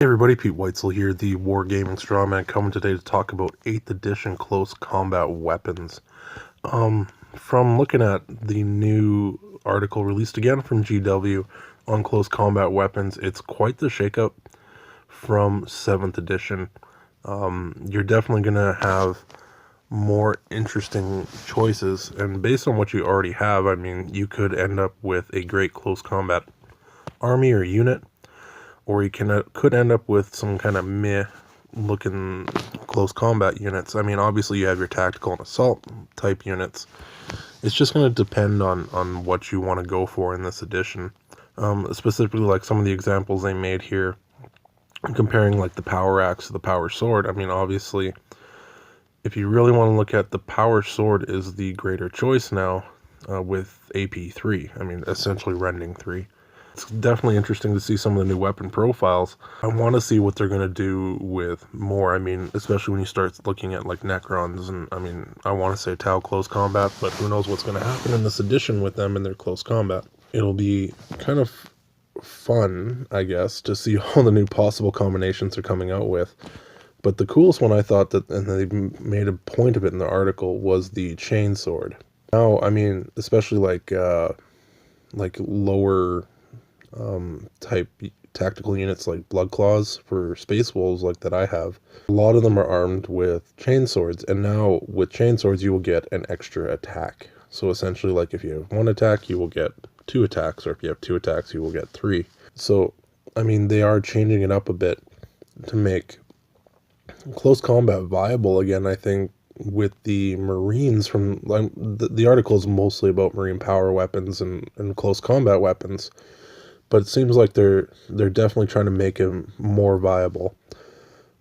Hey everybody, Pete Weitzel here, the Wargaming Strawman, coming today to talk about 8th edition close combat weapons. From looking at the new article released again from GW on close combat weapons, it's quite the shakeup from 7th edition. You're definitely going to have more interesting choices, and based on what you already have, I mean, you could end up with a great close combat army or unit, or you could end up with some kind of meh looking close combat units. I mean, obviously you have your tactical and assault type units. It's just going to depend on what you want to go for in this edition. Specifically, like some of the examples they made here, comparing like the power axe to the power sword. I mean, obviously, if you really want to look at, the power sword is the greater choice now with AP 3. I mean, essentially Rending 3. It's definitely interesting to see some of the new weapon profiles. I want to see what they're going to do with more. I mean, especially when you start looking at like Necrons, and I mean, I want to say Tau close combat, but who knows what's going to happen in this edition with them and their close combat. It'll be kind of fun, I guess, to see all the new possible combinations they're coming out with. But the coolest one I thought, that, and they made a point of it in the article, was the chainsword. Now, I mean, especially like lower type tactical units like Blood Claws for Space Wolves, like that I have, a lot of them are armed with chainswords, and now with chainswords you will get an extra attack. So essentially, like if you have 1 attack, you will get 2 attacks, or if you have 2 attacks, you will get 3. So, I mean, they are changing it up a bit to make close combat viable again, I think, with the Marines. From the article is mostly about Marine power weapons and close combat weapons, but it seems like they're definitely trying to make him more viable.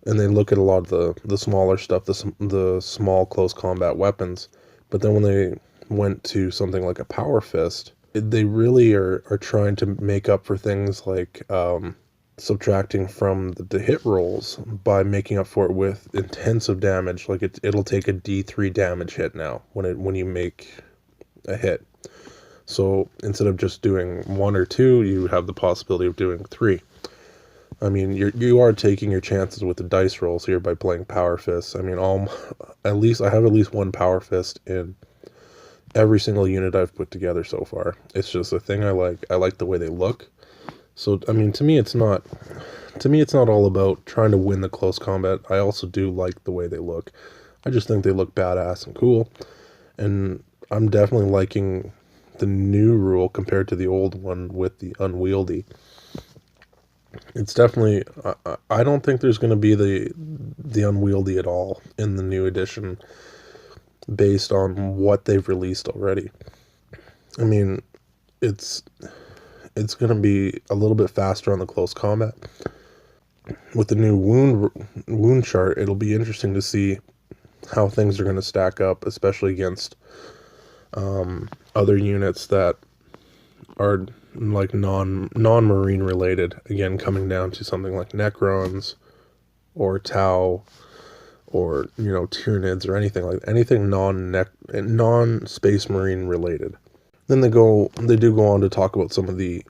And they look at a lot of the smaller stuff, the small close combat weapons. But then when they went to something like a Power Fist, they really are trying to make up for things like subtracting from the hit rolls by making up for it with intensive damage. Like it'll take a D3 damage hit now when you make a hit. So instead of just doing 1 or 2, you have the possibility of doing 3. I mean, you are taking your chances with the dice rolls here by playing Power Fists. I mean, I have at least 1 Power Fist in every single unit I've put together so far. It's just a thing I like. I like the way they look. So I mean, to me it's not all about trying to win the close combat. I also do like the way they look. I just think they look badass and cool, and I'm definitely liking the new rule compared to the old one with the unwieldy. It's definitely, I don't think there's going to be the unwieldy at all in the new edition based on what they've released already. I mean, it's going to be a little bit faster on the close combat. With the new wound chart, it'll be interesting to see how things are going to stack up, especially against other units that are like non-marine related. Again, coming down to something like Necrons or Tau, or Tyranids, or anything non-space marine related. Then they do go on to talk about some of the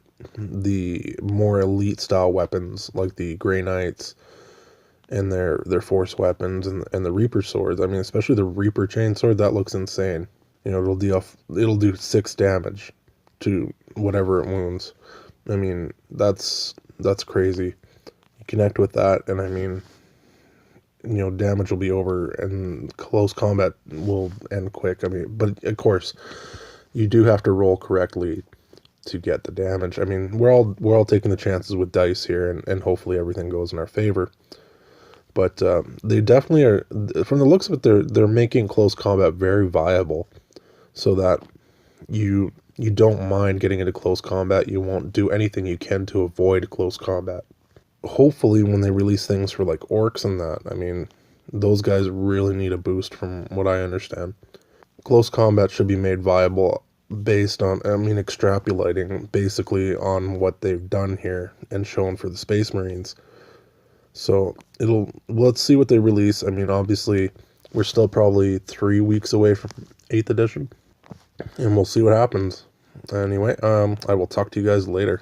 more elite style weapons, like the Grey Knights and their force weapons and the Reaper swords. I mean, especially the Reaper chainsword, that looks insane. It'll do 6 damage to whatever it wounds. I mean, that's crazy. You connect with that, and I mean, damage will be over, and close combat will end quick. I mean, but of course, you do have to roll correctly to get the damage. I mean, we're all taking the chances with dice here, and hopefully everything goes in our favor. But they definitely are, from the looks of it, they're making close combat very viable, so that you don't mind getting into close combat. You won't do anything you can to avoid close combat. Hopefully when they release things for like orcs and that, I mean, those guys really need a boost from what I understand. Close combat should be made viable based on, extrapolating basically on what they've done here and shown for the Space Marines. So let's see what they release. I mean, obviously we're still probably 3 weeks away from 8th edition, and we'll see what happens. Anyway, I will talk to you guys later.